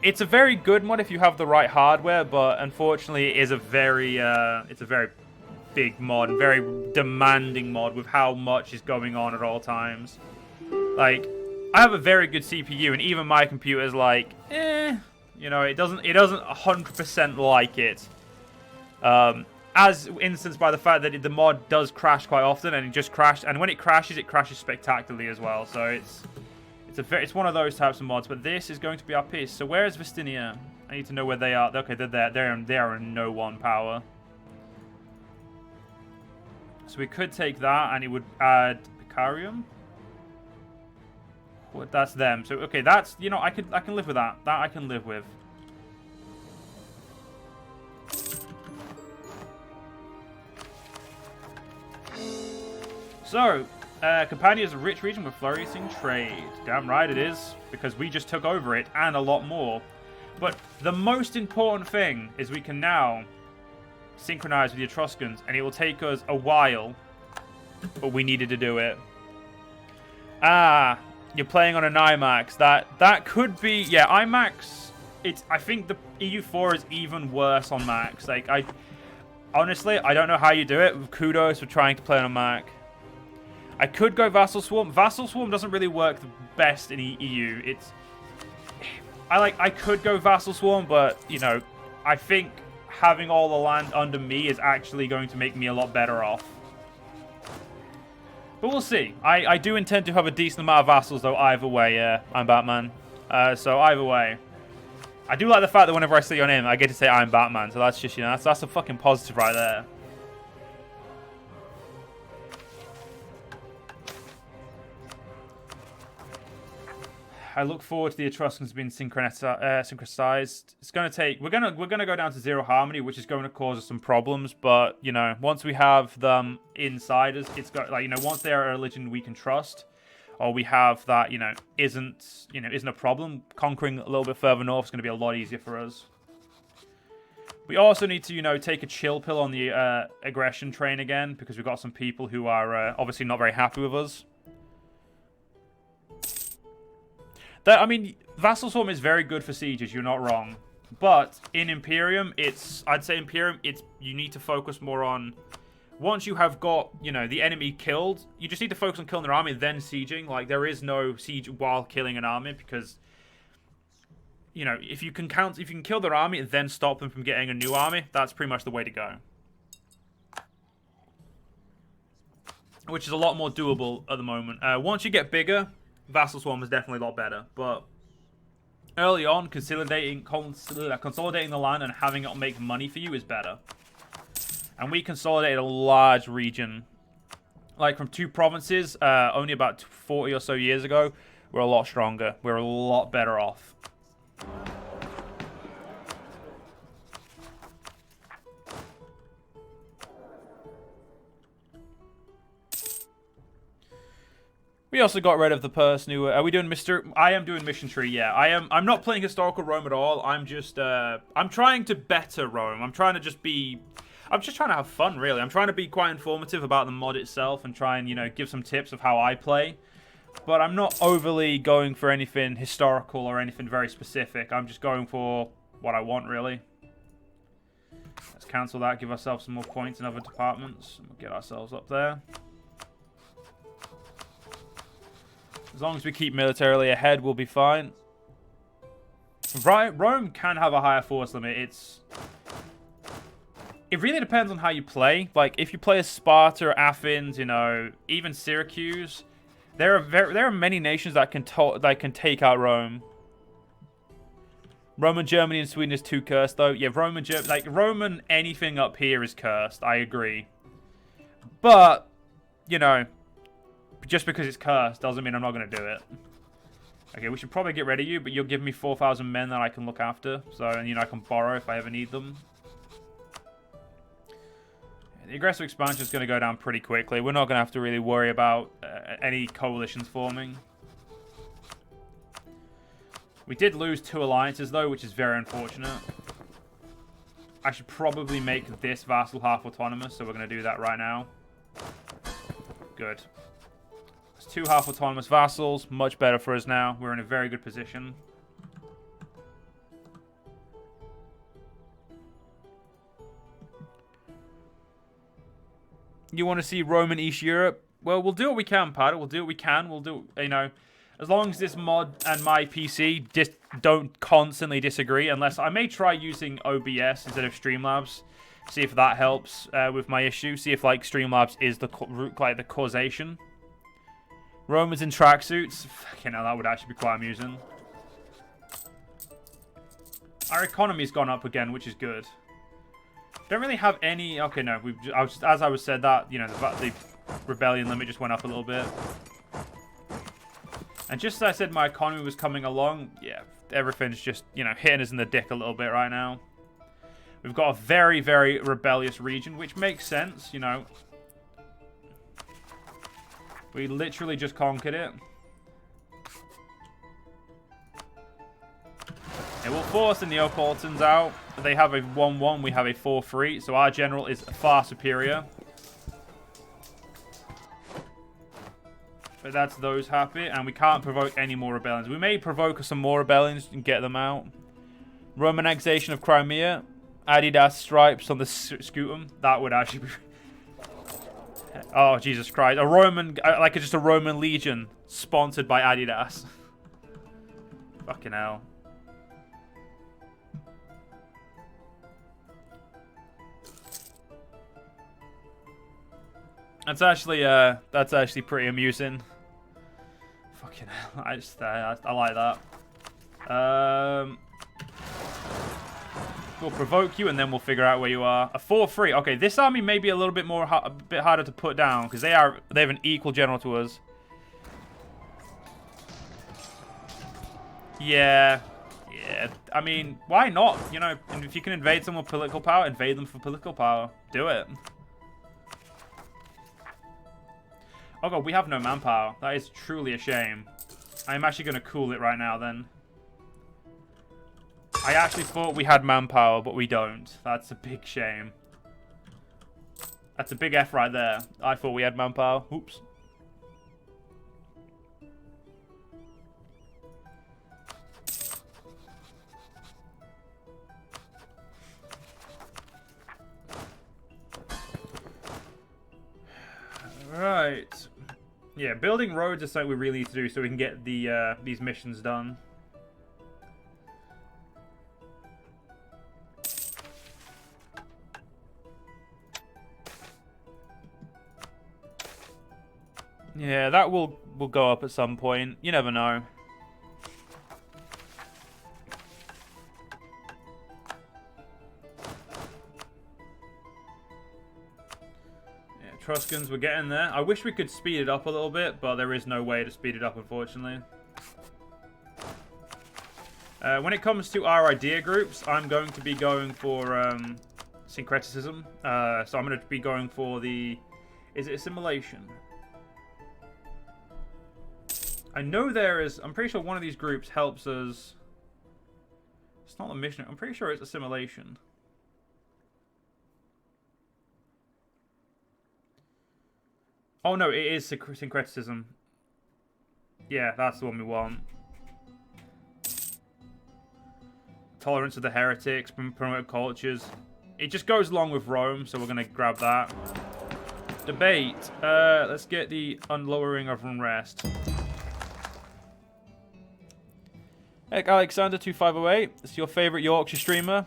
It's a very good mod if you have the right hardware, but unfortunately it is a very it's a very big mod, very demanding mod with how much is going on at all times. Like, I have a very good CPU, and even my computer's like, you know, it doesn't 100% like it. As instanced by the fact that the mod does crash quite often, and it just crashed. And when it crashes spectacularly as well. So it's one of those types of mods. But this is going to be our piece. So where is Vistinia? I need to know where they are. Okay, they're there. They are in no one power. So we could take that, and it would add Picarium. Well, that's them. So okay, that's, you know, I can live with that. That I can live with. So, Campania is a rich region with flourishing trade. Damn right it is, because we just took over it, and a lot more. But the most important thing is we can now synchronize with the Etruscans, and it will take us a while, but we needed to do it. Ah, you're playing on an IMAX. That could be, yeah, IMAX. I think the EU4 is even worse on Max. Like, honestly, I don't know how you do it. Kudos for trying to play on a Mac. I could go Vassal Swarm. Vassal Swarm doesn't really work the best in EU. I could go Vassal Swarm, but, you know, I think having all the land under me is actually going to make me a lot better off. But we'll see. I do intend to have a decent amount of vassals, though, either way. Yeah, I'm Batman. So either way. I do like the fact that whenever I say your name, I get to say I'm Batman. So that's just, you know, that's a fucking positive right there. I look forward to the Etruscans being synchronized. It's gonna take. We're gonna go down to 0 harmony, which is going to cause us some problems. But you know, once we have them inside us, it's got, like, you know, once they are a religion we can trust, or we have that, you know, isn't a problem. Conquering a little bit further north is going to be a lot easier for us. We also need to, you know, take a chill pill on the aggression train again, because we've got some people who are obviously not very happy with us. I mean, Vassal Swarm is very good for sieges, you're not wrong. But in Imperium, I'd say Imperium, you need to focus more on, once you have got, you know, the enemy killed, you just need to focus on killing their army, then sieging. Like, there is no siege while killing an army, because, you know, if you can kill their army and then stop them from getting a new army, that's pretty much the way to go. Which is a lot more doable at the moment. Once you get bigger, Vassal Swarm is definitely a lot better, but early on, consolidating the land and having it make money for you is better. And we consolidated a large region, like from 2 provinces, only about 40 or so years ago. We're a lot stronger. We're a lot better off. We also got rid of the person who... Are we doing I am doing Mission Tree, yeah. I'm not playing Historical Rome at all. I'm just... I'm trying to better Rome. I'm trying to just be... I'm just trying to have fun, really. I'm trying to be quite informative about the mod itself and try and, you know, give some tips of how I play. But I'm not overly going for anything historical or anything very specific. I'm just going for what I want, really. Let's cancel that, give ourselves some more points in other departments. And we'll get ourselves up there. As long as we keep militarily ahead, we'll be fine. Rome can have a higher force limit. It really depends on how you play. Like, if you play as Sparta, Athens, you know, even Syracuse, there are many nations that can take out Rome. Roman Germany and Sweden is too cursed, though. Yeah, Roman anything up here is cursed. I agree. But, you know, just because it's cursed doesn't mean I'm not going to do it. Okay, we should probably get rid of you, but you'll give me 4,000 men that I can look after. So, and, you know, I can borrow if I ever need them. The aggressive expansion is going to go down pretty quickly. We're not going to have to really worry about any coalitions forming. We did lose 2 alliances, though, which is very unfortunate. I should probably make this vassal half autonomous, so we're going to do that right now. Good. 2 half-autonomous vassals. Much better for us now. We're in a very good position. You want to see Roman East Europe? Well, we'll do what we can, Pat. We'll do what we can. We'll do, you know, as long as this mod and my PC don't constantly disagree. Unless I may try using OBS instead of Streamlabs. See if that helps with my issue. See if like Streamlabs is the the causation. Romans in tracksuits. Fucking hell, that would actually be quite amusing. Our economy's gone up again, which is good. Don't really have any. Okay, no. As I was said that, you know, the rebellion limit just went up a little bit. And just as I said, my economy was coming along. Yeah, everything's just, you know, hitting us in the dick a little bit right now. We've got a very, very rebellious region, which makes sense, you know. We literally just conquered it. It will force the Neapolitans out. They have a 1-1, we have a 4-3, so our general is far superior. But that's those happy, and we can't provoke any more rebellions. We may provoke some more rebellions and get them out. Roman annexation of Crimea. Adidas stripes on the scutum. That would actually be... Oh, Jesus Christ. A Roman... Like just a Roman legion sponsored by Adidas. Fucking hell. That's actually pretty amusing. Fucking hell. I like that. We'll provoke you, and then we'll figure out where you are. A 4-3. Okay, this army may be a little bit more, a bit harder to put down because they have an equal general to us. Yeah. I mean, why not? You know, if you can invade someone with political power, invade them for political power. Do it. Oh god, we have no manpower. That is truly a shame. I'm actually going to cool it right now then. I actually thought we had manpower, but we don't. That's a big shame. That's a big F right there. I thought we had manpower. Oops. Right. Yeah, building roads is something we really need to do so we can get the these missions done. Yeah, that will go up at some point. You never know. Yeah, Etruscans, we're getting there. I wish we could speed it up a little bit, but there is no way to speed it up, unfortunately. When it comes to our idea groups, I'm going to be going for syncretism. So I'm going to be going for the... Is it assimilation? I know there is... I'm pretty sure one of these groups helps us... It's not a mission. I'm pretty sure it's assimilation. Oh, no. It is syncretism. Yeah, that's the one we want. Tolerance of the heretics. Promote cultures. It just goes along with Rome, so we're going to grab that. Debate. Let's get the unlowering of unrest. Heck, Alexander2508, it's your favourite Yorkshire streamer.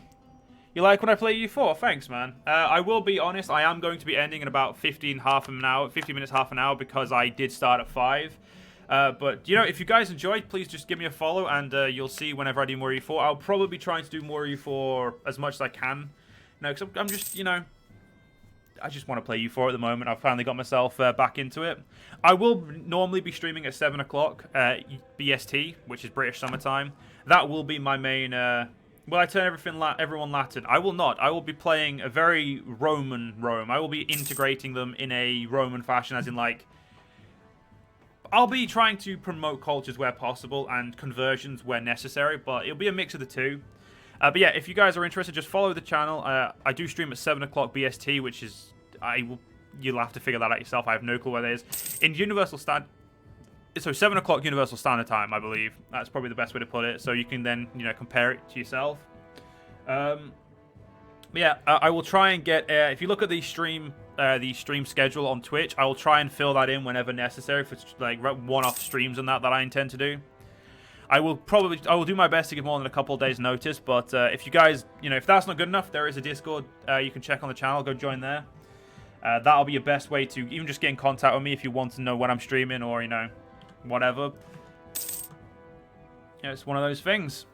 You like when I play U4? Thanks, man. I will be honest, I am going to be ending in about 50 minutes, half an hour, because I did start at 5. But, you know, if you guys enjoyed, please just give me a follow, and you'll see whenever I do more U4. I'll probably be trying to do more U4 as much as I can. You know, because I'm just, you know... I just want to play U4 at the moment. I've finally got myself back into it. I will normally be streaming at 7 o'clock BST, which is British summertime. That will be my main... will I turn everyone Latin? I will not. I will be playing a very Roman Rome. I will be integrating them in a Roman fashion, as in, like... I'll be trying to promote cultures where possible and conversions where necessary, but it'll be a mix of the two. But yeah, if you guys are interested, just follow the channel. I do stream at 7 o'clock BST, which is... You'll have to figure that out yourself. I have no clue what it is. In Universal Standard... So 7 o'clock Universal Standard Time, I believe. That's probably the best way to put it. So you can then, you know, compare it to yourself. Yeah, I will try and get. If you look at the stream schedule on Twitch, I will try and fill that in whenever necessary for like one-off streams and that I intend to do. I will do my best to give more than a couple of days notice, but if you guys, if that's not good enough, there is a Discord you can check on the channel. Go join there. That'll be your best way to even just get in contact with me if you want to know when I'm streaming or whatever. Yeah, it's one of those things.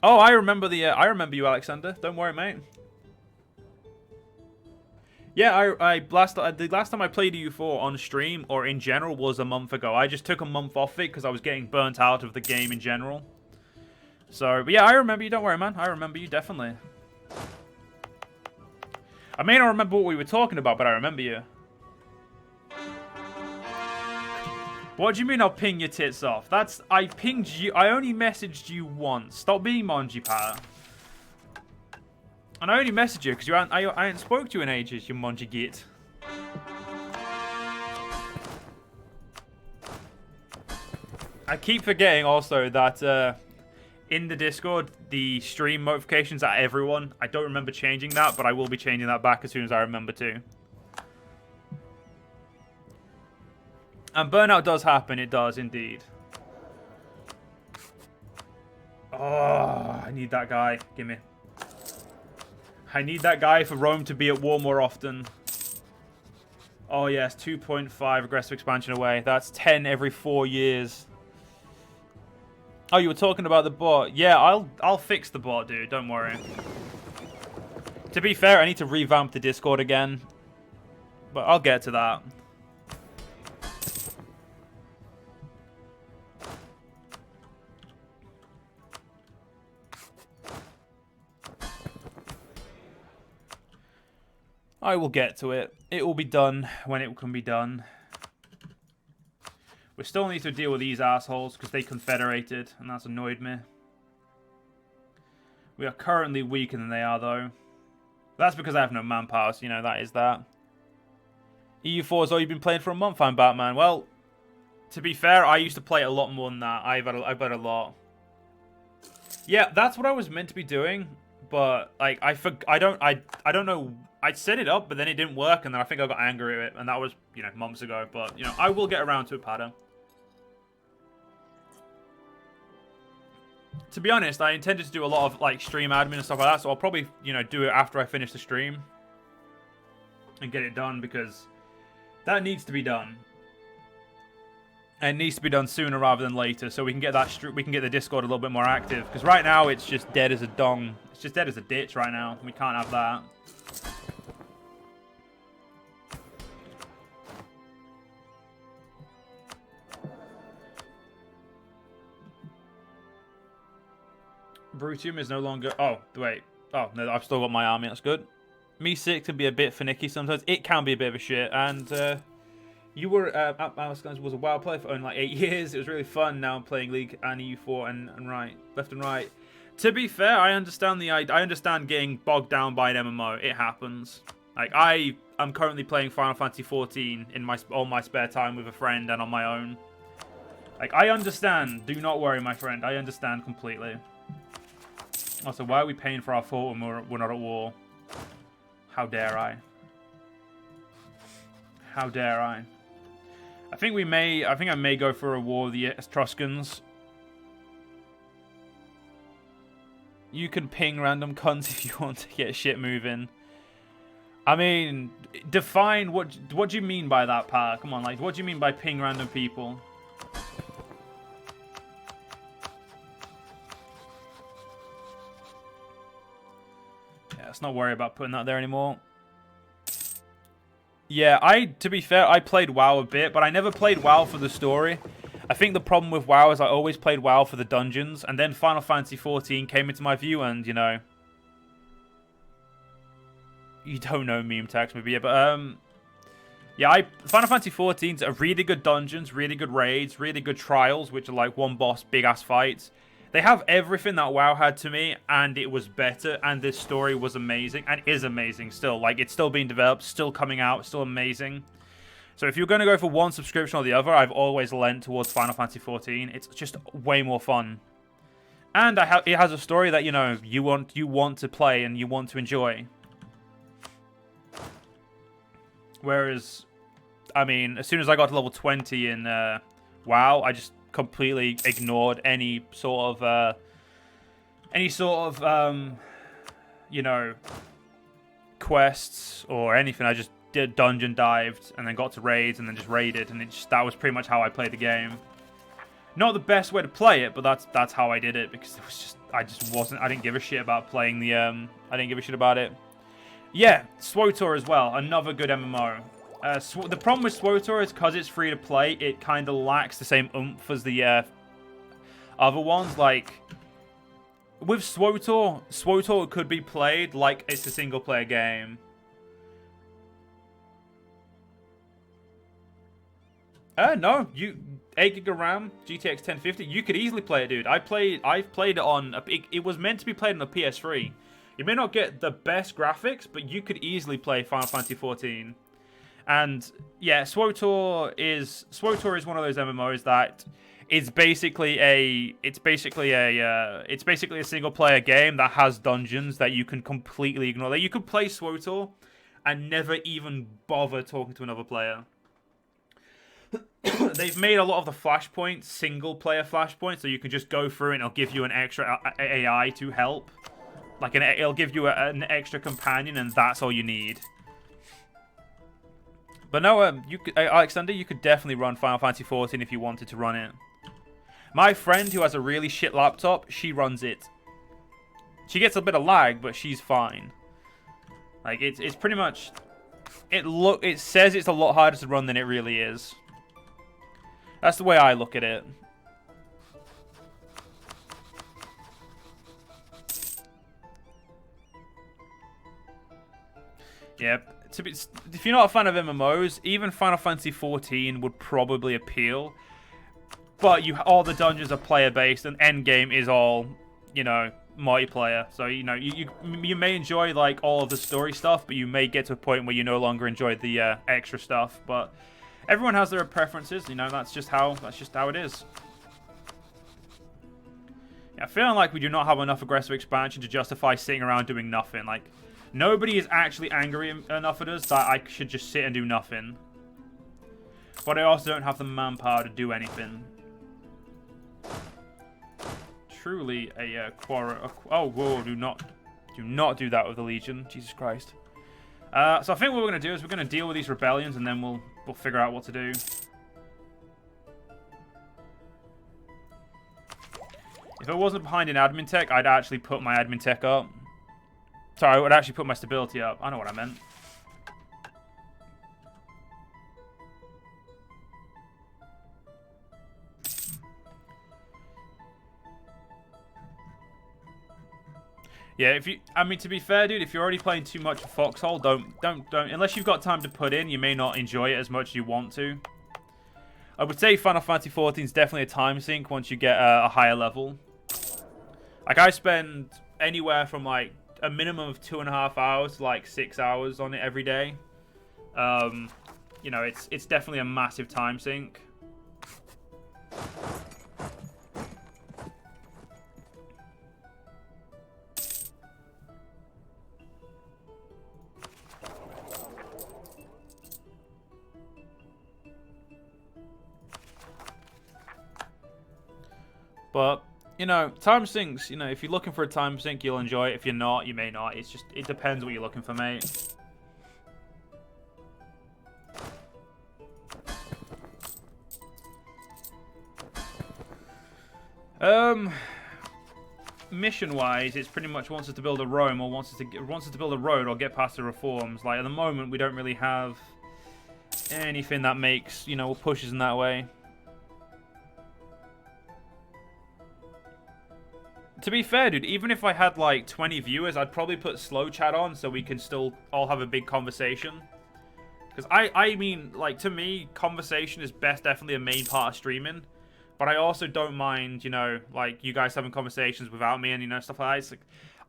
Oh, I remember you, Alexander. Don't worry, mate. Yeah, the last time I played EU4 on stream or in general was a month ago. I just took a month off it because I was getting burnt out of the game in general. So, but yeah, I remember you. Don't worry, man. I remember you definitely. I may not remember what we were talking about, but I remember you. What do you mean I'll ping your tits off? I pinged you. I only messaged you once. Stop being Monji Pat. And I only messaged you because I hadn't spoke to you in ages, you Monji git. I keep forgetting also that in the Discord, the stream notifications are everyone. I don't remember changing that, but I will be changing that back as soon as I remember to. And burnout does happen. It does indeed. Oh, I need that guy. Gimme. I need that guy for Rome to be at war more often. Oh yes, 2.5 aggressive expansion away. That's 10 every 4 years. Oh, you were talking about the bot. Yeah, I'll fix the bot, dude. Don't worry. To be fair, I need to revamp the Discord again. But I'll get to that. I will get to it. It will be done when it can be done. We still need to deal with these assholes because they confederated, and that's annoyed me. We are currently weaker than they are, though. That's because I have no manpower, so, that is that. EU4 has only been playing for a month, I'm Batman. Well, to be fair, I used to play a lot more than that. I've had a lot. Yeah, that's what I was meant to be doing, but, like, I don't know. I set it up, but then it didn't work, and then I think I got angry at it, and that was, months ago. But, I will get around to it, Pada. To be honest, I intended to do a lot of, like, stream admin and stuff like that, so I'll probably, do it after I finish the stream. And get it done, because that needs to be done. And it needs to be done sooner rather than later, so we can get the Discord a little bit more active. Because right now, it's just dead as a dong. It's just dead as a ditch right now. We can't have that. Brutium is no longer... Oh, wait. Oh, no, I've still got my army. That's good. Me 6 can be a bit finicky sometimes. It can be a bit of a shit. And you were... was a WoW player for only like 8 years. It was really fun. Now I'm playing League and EU4 and right. Left and right. To be fair, I understand getting bogged down by an MMO. It happens. Like, I'm currently playing Final Fantasy 14 in all my spare time with a friend and on my own. Like, I understand. Do not worry, my friend. I understand completely. Also, why are we paying for our fort when we're not at war? How dare I? How dare I? I think I may go for a war with the Etruscans. You can ping random cunts if you want to get shit moving. I mean, define what do you mean by that, Pa? Come on, like, what do you mean by ping random people? Let's not worry about putting that there anymore. Yeah, to be fair, I played WoW a bit, but I never played WoW for the story. I think the problem with WoW is I always played WoW for the dungeons, and then Final Fantasy 14 came into my view, and, you don't know meme text maybe, yeah, but, yeah, Final Fantasy 14's are really good dungeons, really good raids, really good trials, which are like one boss, big-ass fights. They have everything that WoW had to me, and it was better, and this story was amazing, and is amazing still. Like, it's still being developed, still coming out, still amazing. So if you're going to go for one subscription or the other, I've always lent towards Final Fantasy 14. It's just way more fun. And it has a story that, you know, you want to play and you want to enjoy. Whereas, I mean, as soon as I got to level 20 in WoW, I just completely ignored any sort of, you know, quests or anything. I just did dungeon dived and then got to raids and then just raided, and that was pretty much how I played the game. Not the best way to play it, but that's how I did it, because it was I didn't give a shit about playing the I didn't give a shit about it. Yeah, SWTOR as well, another good MMO. The problem with SWTOR is because it's free to play, it kind of lacks the same oomph as the other ones. Like with SWTOR could be played like it's a single player game. No, 8 gig of RAM, GTX 1050. You could easily play it, dude. I've played it on. It was meant to be played on the PS3. You may not get the best graphics, but you could easily play Final Fantasy XIV. And yeah, SWTOR is one of those MMOs that is basically a single player game that has dungeons that you can completely ignore. Like, you could play SWTOR and never even bother talking to another player. They've made a lot of the flashpoints single player flashpoints, so you can just go through and it'll give you an extra AI to help. Like it'll give you an extra companion, and that's all you need. But no, Alexander, you could definitely run Final Fantasy XIV if you wanted to run it. My friend who has a really shit laptop, she runs it. She gets a bit of lag, but she's fine. Like it's pretty much. It says it's a lot harder to run than it really is. That's the way I look at it. Yep. If you're not a fan of MMOs, even Final Fantasy XIV would probably appeal. But all the dungeons are player-based, and endgame is all, you know, multiplayer. So, you know, you may enjoy, like, all of the story stuff, but you may get to a point where you no longer enjoy the extra stuff. But everyone has their preferences, you know, that's just how it is. Yeah, feeling like we do not have enough aggressive expansion to justify sitting around doing nothing. Like, nobody is actually angry enough at us that I should just sit and do nothing. But I also don't have the manpower to do anything. Truly a quarrel. Oh, whoa, do not do that with the Legion. Jesus Christ. So I think what we're going to do is we're going to deal with these rebellions, and then we'll figure out what to do. If I wasn't behind in admin tech, I'd actually put my admin tech up. Sorry, I would actually put my stability up. I know what I meant. Yeah, I mean, to be fair, dude, if you're already playing too much of Foxhole, don't, unless you've got time to put in, you may not enjoy it as much as you want to. I would say Final Fantasy XIV is definitely a time sink once you get a higher level. Like, I spend anywhere from, like, a minimum of 2.5 hours to, like, 6 hours on it every day. You know, it's definitely a massive time sink. But, you know, time sinks, you know, if you're looking for a time sink, you'll enjoy it. If you're not, you may not. It's just, it depends what you're looking for, mate. Mission-wise, it's pretty much wants us to build a Rome, or wants us to build a road or get past the reforms. Like, at the moment, we don't really have anything that makes, you know, pushes in that way. To be fair, dude, even if I had, like, 20 viewers, I'd probably put slow chat on so we can still all have a big conversation. Because I mean, like, to me, conversation is definitely a main part of streaming. But I also don't mind, you know, like, you guys having conversations without me and, you know, stuff like that. It's like,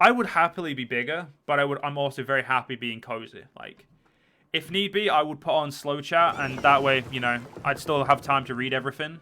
I would happily be bigger, but I'm also very happy being cozy. Like, if need be, I would put on slow chat, and that way, you know, I'd still have time to read everything.